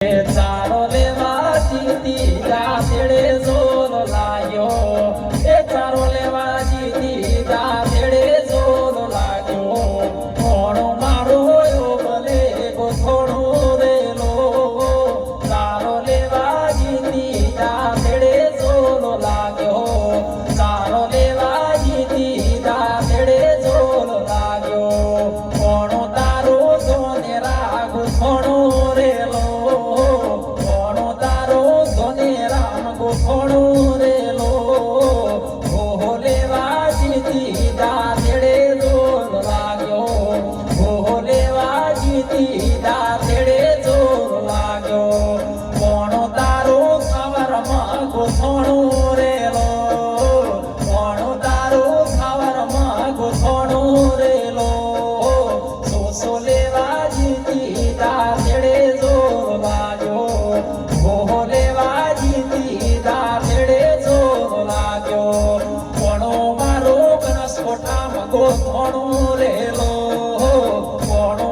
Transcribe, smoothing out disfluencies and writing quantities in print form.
ચારો લેવા જીતી જાતેડે જોર લાગ્યો એ ચારો લેવા જીતી જાતેડે જોર લાગ્યો કોણો મારો ભલે થોડો રેલો ચારો લેવા જીતી જાતેડે જોર લાગ્યો ચારો લેવા જીતી જાતેડે જોર લાગ્યો કોણો તારો જોને રાગ કોણો રેલો કોણો રેલો ઓહો લેવા જીતી જાતેડે જોર લાગ્યો ઓહો લેવા જીતી જાતેડે જોર લાગ્યો કોણો તારો સવારમાં ગોથણો રેલો કોણો તારો સવારમાં ગોથણો રેલો સોસો લેવા જીતી જાતેડે જોર લાગ્યો ઓહો લેવા જીતી જાતેડે જોર લાગ્યો કોણો મારો બનાસકોઠામાં ગોથણો રેલો કોણો